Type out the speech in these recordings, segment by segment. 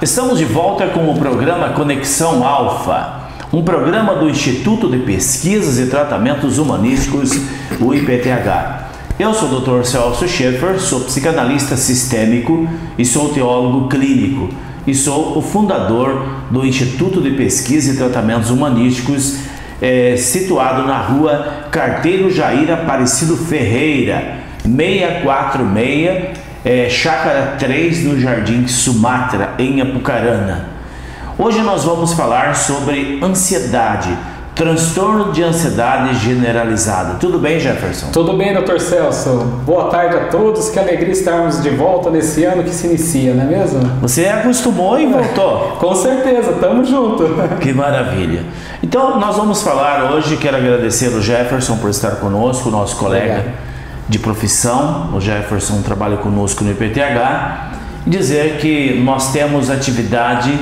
Estamos de volta com o programa Conexão Alfa, um programa do Instituto de Pesquisas e Tratamentos Humanísticos, o IPTH. Eu sou o Dr. Celso Schaeffer, sou psicanalista sistêmico e sou teólogo clínico e sou o fundador do Instituto de Pesquisa e Tratamentos Humanísticos, situado na rua Carteiro Jair Aparecido Ferreira, 646, Chácara 3, no Jardim Sumatra, em Apucarana. Hoje nós vamos falar sobre ansiedade, transtorno de ansiedade generalizada. Tudo bem, Jefferson? Tudo bem, Dr. Celso. Boa tarde a todos, que alegria estarmos de volta nesse ano que se inicia, não é mesmo? Você acostumou e voltou? Com certeza, tamo junto. Que maravilha. Então nós vamos falar hoje, quero agradecer o Jefferson por estar conosco, nosso colega. Obrigado. De profissão, o Jefferson trabalha conosco no IPTH, e dizer que nós temos atividade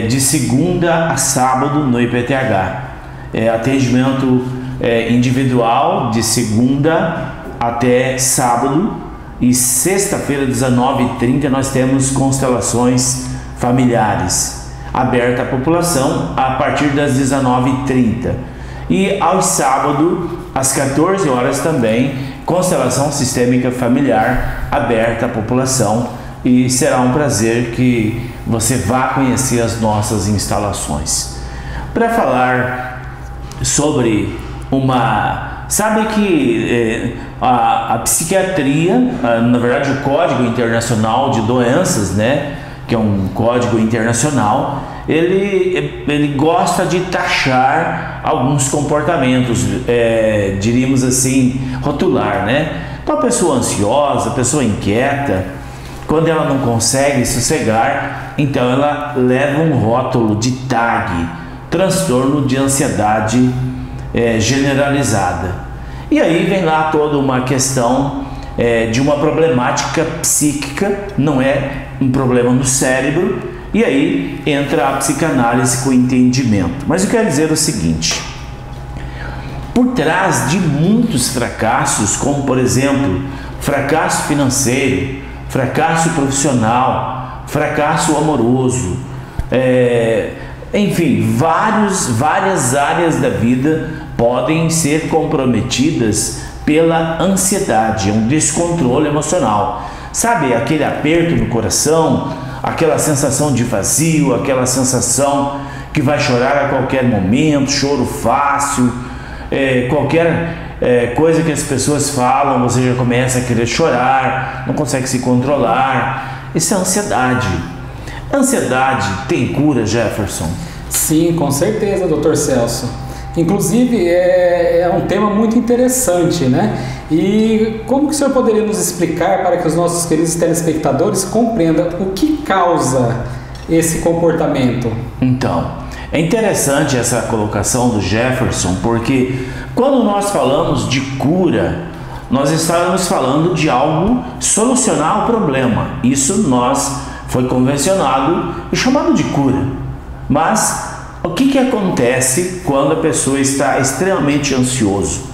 de segunda a sábado no IPTH, atendimento individual de segunda até sábado, e sexta-feira, 19h30, nós temos constelações familiares, aberta à população a partir das 19h30, e aos sábados, às 14 horas também, constelação sistêmica familiar aberta à população, e será um prazer que você vá conhecer as nossas instalações. Para falar sobre sabe que a psiquiatria, na verdade o Código Internacional de Doenças, né, que é um código internacional, ele gosta de taxar alguns comportamentos, diríamos assim, rotular, né? Então a pessoa ansiosa, a pessoa inquieta, quando ela não consegue sossegar, então ela leva um rótulo de TAG, transtorno de ansiedade generalizada. E aí vem lá toda uma questão de uma problemática psíquica, não é um problema no cérebro, e aí entra a psicanálise com o entendimento. Mas eu quero dizer o seguinte: por trás de muitos fracassos, como por exemplo, fracasso financeiro, fracasso profissional, fracasso amoroso, enfim, várias áreas da vida podem ser comprometidas pela ansiedade, um descontrole emocional. Sabe aquele aperto no coração, aquela sensação de vazio, aquela sensação que vai chorar a qualquer momento, choro fácil, qualquer coisa que as pessoas falam, você já começa a querer chorar, não consegue se controlar. Isso é ansiedade. Ansiedade tem cura, Jefferson? Sim, com certeza, Dr. Celso. Inclusive é um tema muito interessante, né? E como que o senhor poderia nos explicar para que os nossos queridos telespectadores compreendam o que causa esse comportamento? Então, é interessante essa colocação do Jefferson, porque quando nós falamos de cura, nós estamos falando de algo solucionar o problema. Isso foi convencionado e chamado de cura. Mas o que acontece quando a pessoa está extremamente ansioso?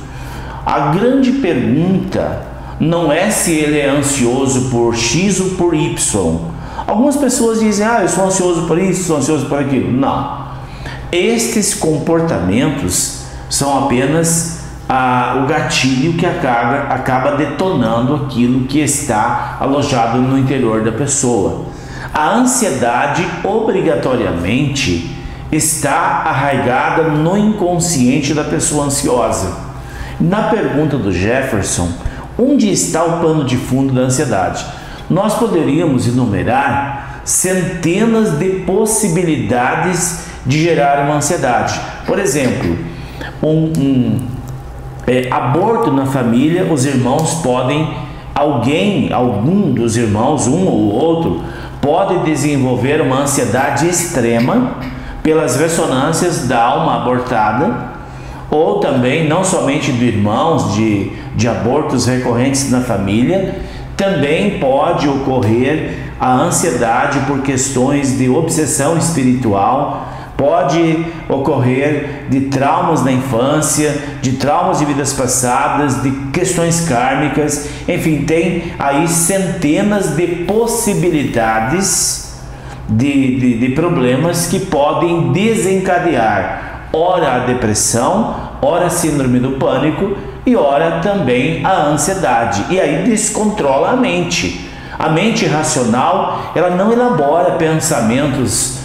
A grande pergunta não é se ele é ansioso por X ou por Y. Algumas pessoas dizem, eu sou ansioso por isso, sou ansioso por aquilo. Não. Estes comportamentos são apenas o gatilho que acaba detonando aquilo que está alojado no interior da pessoa. A ansiedade, obrigatoriamente, está arraigada no inconsciente da pessoa ansiosa. Na pergunta do Jefferson, onde está o pano de fundo da ansiedade? Nós poderíamos enumerar centenas de possibilidades de gerar uma ansiedade. Por exemplo, aborto na família, os irmãos podem, algum dos irmãos, um ou outro, pode desenvolver uma ansiedade extrema pelas ressonâncias da alma abortada, ou também, não somente de irmãos, de abortos recorrentes na família, também pode ocorrer a ansiedade por questões de obsessão espiritual, pode ocorrer de traumas na infância, de traumas de vidas passadas, de questões kármicas, enfim, tem aí centenas de possibilidades de problemas que podem desencadear ora a depressão, ora a síndrome do pânico e ora também a ansiedade. E aí descontrola a mente. A mente racional, ela não elabora pensamentos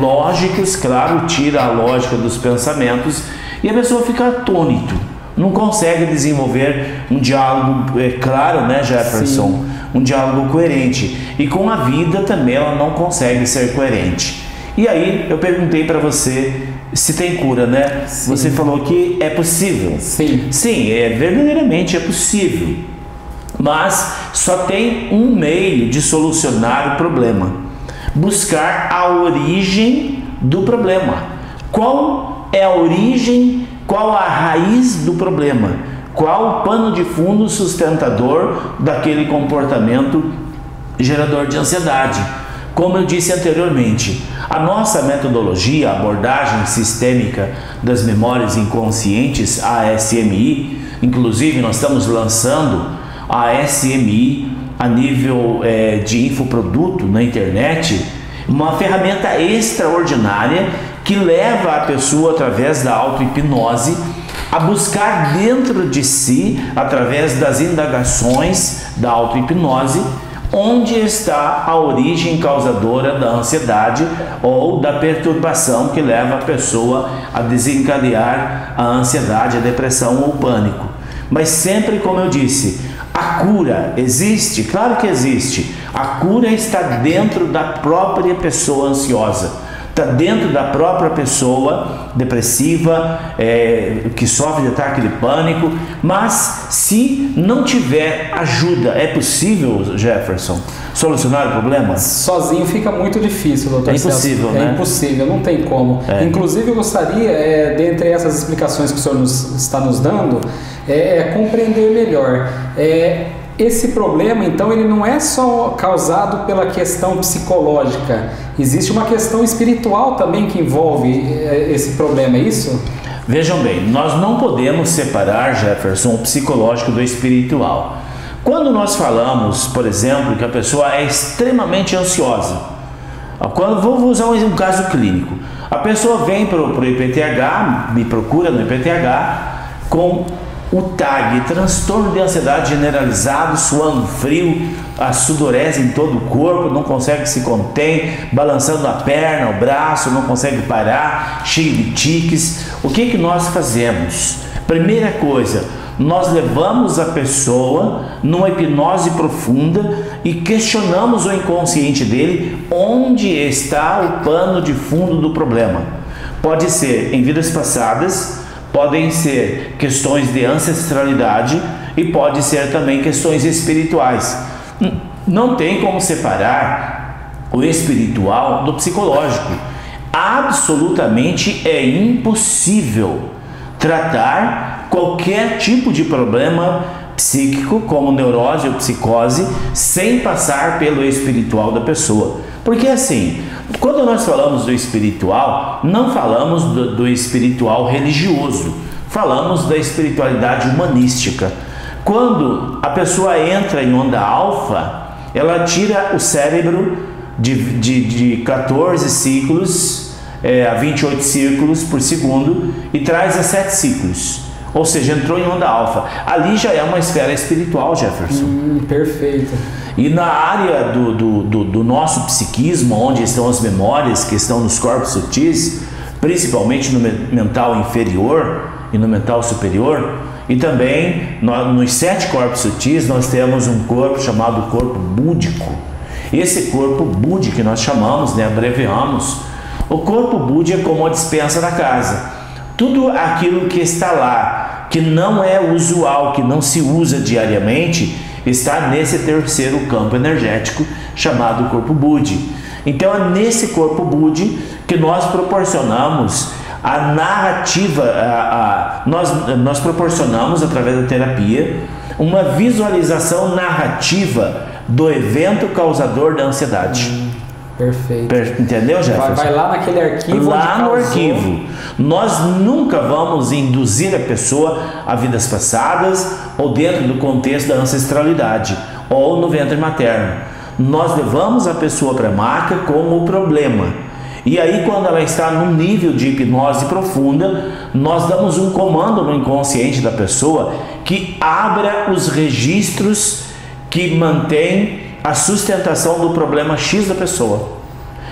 lógicos, claro, tira a lógica dos pensamentos e a pessoa fica atônito, não consegue desenvolver um diálogo claro, né, Jefferson? Sim. Um diálogo coerente. E com a vida também ela não consegue ser coerente. E aí eu perguntei para você se tem cura, né? Sim. Você falou que é possível. Sim. Sim, verdadeiramente é possível. Mas só tem um meio de solucionar o problema: buscar a origem do problema. Qual é a origem, qual a raiz do problema? Qual o pano de fundo sustentador daquele comportamento gerador de ansiedade? Como eu disse anteriormente, a nossa metodologia, a abordagem sistêmica das memórias inconscientes, a SMI, inclusive nós estamos lançando a SMI a nível de infoproduto na internet, uma ferramenta extraordinária que leva a pessoa, através da auto-hipnose, a buscar dentro de si, através das indagações da auto-hipnose, onde está a origem causadora da ansiedade ou da perturbação que leva a pessoa a desencadear a ansiedade, a depressão ou o pânico. Mas sempre, como eu disse, a cura existe? Claro que existe. A cura está dentro da própria pessoa ansiosa. Está dentro da própria pessoa depressiva, que sofre de ataque de pânico. Mas se não tiver ajuda, é possível, Jefferson, solucionar o problema? Sozinho fica muito difícil, doutor Celso. É impossível, né? É impossível, não tem como. Inclusive eu gostaria, dentre essas explicações que o senhor está nos dando, compreender melhor. Esse problema, então, ele não é só causado pela questão psicológica. Existe uma questão espiritual também que envolve esse problema, é isso? Vejam bem, nós não podemos separar, Jefferson, o psicológico do espiritual. Quando nós falamos, por exemplo, que a pessoa é extremamente ansiosa, vou usar um caso clínico. A pessoa vem para o IPTH, me procura no IPTH com o TAG, transtorno de ansiedade generalizado, suando frio, a sudorese em todo o corpo, não consegue se conter, balançando a perna, o braço, não consegue parar, cheio de tiques. O que nós fazemos? Primeira coisa, nós levamos a pessoa numa hipnose profunda e questionamos o inconsciente dele, onde está o pano de fundo do problema. Pode ser em vidas passadas, podem ser questões de ancestralidade e pode ser também questões espirituais. Não tem como separar o espiritual do psicológico. Absolutamente é impossível tratar qualquer tipo de problema psíquico, como neurose ou psicose, sem passar pelo espiritual da pessoa. Porque assim, quando nós falamos do espiritual, não falamos do espiritual religioso, falamos da espiritualidade humanística. Quando a pessoa entra em onda alfa, ela tira o cérebro de 14 ciclos a 28 círculos por segundo e traz a 7 ciclos. Ou seja, entrou em onda alfa. Ali já é uma esfera espiritual, Jefferson. Perfeito. E na área do nosso psiquismo, onde estão as memórias que estão nos corpos sutis, principalmente no mental inferior e no mental superior, e também nos 7 corpos sutis nós temos um corpo chamado corpo búdico. Esse corpo búdico que nós chamamos, abreviamos, o corpo búdico é como a despensa da casa. Tudo aquilo que está lá, que não é usual, que não se usa diariamente, está nesse terceiro campo energético chamado corpo Budi. Então é nesse corpo Budi que nós proporcionamos a narrativa, nós proporcionamos através da terapia uma visualização narrativa do evento causador da ansiedade. Perfeito. Entendeu, Jefferson? Vai lá naquele arquivo. Lá no arquivo. Nós nunca vamos induzir a pessoa a vidas passadas ou dentro do contexto da ancestralidade ou no ventre materno. nós levamos a pessoa para a maca com o problema. E aí, quando ela está num nível de hipnose profunda, nós damos um comando no inconsciente da pessoa que abra os registros que mantém a sustentação do problema X da pessoa.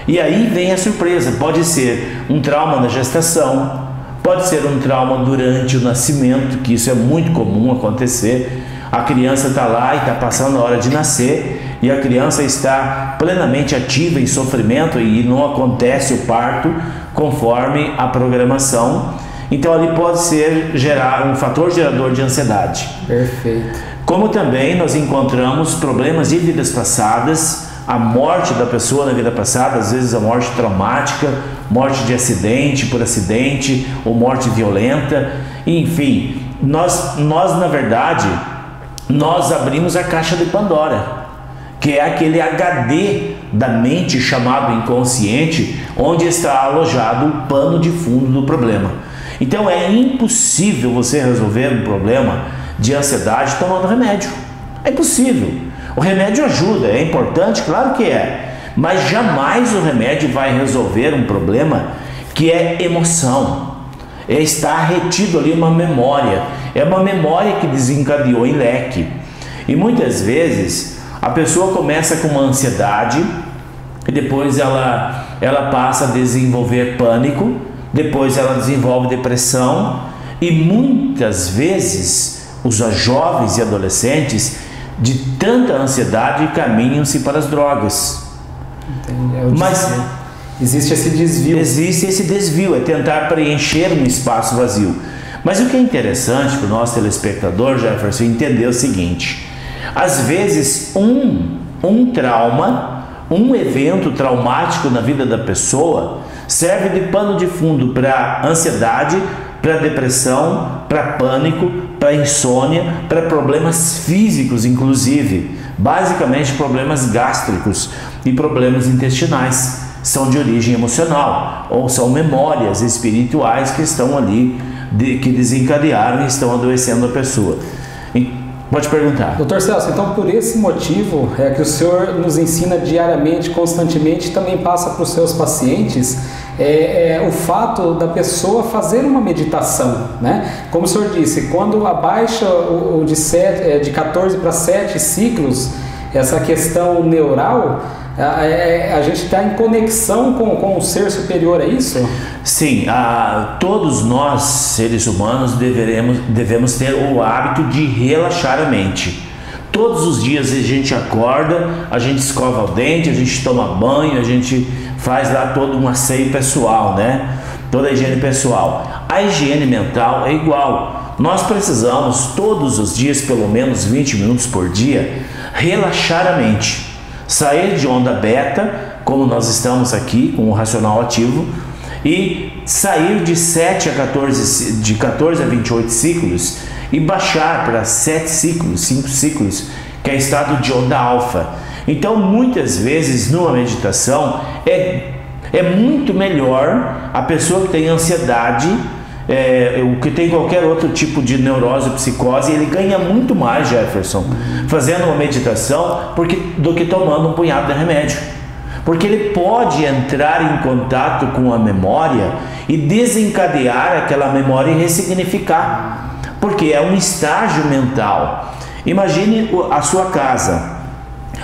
E aí vem a surpresa. Pode ser um trauma na gestação, pode ser um trauma durante o nascimento, que isso é muito comum acontecer. A criança está lá e está passando a hora de nascer e a criança está plenamente ativa em sofrimento e não acontece o parto conforme a programação. Então ali pode ser um fator gerador de ansiedade. Perfeito. Como também nós encontramos problemas de vidas passadas, a morte da pessoa na vida passada, às vezes a morte traumática, morte de acidente por acidente ou morte violenta, enfim, nós na verdade, nós abrimos a caixa de Pandora, que é aquele HD da mente chamado inconsciente, onde está alojado o pano de fundo do problema. Então é impossível você resolver um problema de ansiedade tomando remédio. É impossível. O remédio ajuda, é importante, claro que é, mas jamais o remédio vai resolver um problema que é emoção. Está retido ali uma memória, é uma memória que desencadeou em leque. E muitas vezes a pessoa começa com uma ansiedade e depois ela passa a desenvolver pânico, depois ela desenvolve depressão e muitas vezes os jovens e adolescentes de tanta ansiedade caminham-se para as drogas. Entendi. Mas existe esse desvio. Existe esse desvio, é tentar preencher um espaço vazio. Mas o que é interessante para o nosso telespectador, Jefferson, entender o seguinte: às vezes um trauma, um evento traumático na vida da pessoa serve de pano de fundo para ansiedade, para depressão, para pânico, para insônia, para problemas físicos, inclusive, basicamente problemas gástricos e problemas intestinais. São de origem emocional ou são memórias espirituais que estão ali, que desencadearam e estão adoecendo a pessoa. Pode perguntar. Doutor Celso, então por esse motivo é que o senhor nos ensina diariamente, constantemente, também passa para os seus pacientes o fato da pessoa fazer uma meditação, né? Como o senhor disse, quando abaixa de 14 para 7 ciclos, essa questão neural, a gente está em conexão com o ser superior, é isso? Sim, todos nós, seres humanos, devemos ter o hábito de relaxar a mente. Todos os dias a gente acorda, a gente escova o dente, a gente toma banho, a gente faz lá todo um asseio pessoal, né? Toda a higiene pessoal. A higiene mental é igual. Nós precisamos todos os dias, pelo menos 20 minutos por dia, relaxar a mente. Sair de onda beta, como nós estamos aqui com o racional ativo, e sair de 14 a 28 ciclos e baixar para 7 ciclos, 5 ciclos, que é estado de onda alfa. Então, muitas vezes, numa meditação, é muito melhor a pessoa que tem ansiedade, o que tem qualquer outro tipo de neurose ou psicose, ele ganha muito mais, Jefferson, fazendo uma meditação do que tomando um punhado de remédio. Porque ele pode entrar em contato com a memória e desencadear aquela memória e ressignificar. Porque é um estágio mental. Imagine a sua casa.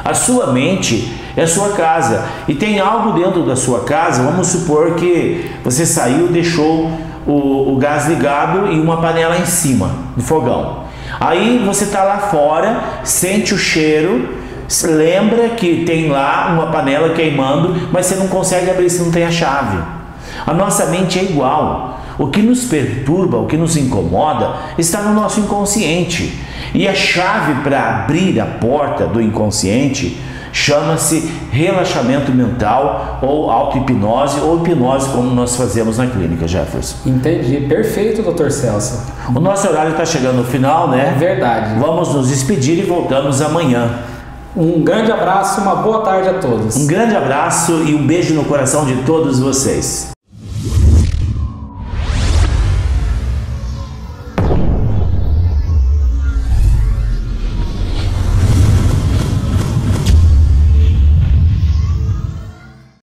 A sua mente é a sua casa. E tem algo dentro da sua casa, vamos supor que você saiu e deixou o gás ligado e uma panela em cima do fogão. Aí você está lá fora, sente o cheiro, lembra que tem lá uma panela queimando, mas você não consegue abrir se não tem a chave. A nossa mente é igual. O que nos perturba, o que nos incomoda, está no nosso inconsciente. E a chave para abrir a porta do inconsciente chama-se relaxamento mental ou auto-hipnose ou hipnose, como nós fazemos na clínica, Jefferson. Entendi. Perfeito, Dr. Celso. O nosso horário está chegando ao final, né? É verdade. Vamos nos despedir e voltamos amanhã. Um grande abraço, uma boa tarde a todos. Um grande abraço e um beijo no coração de todos vocês.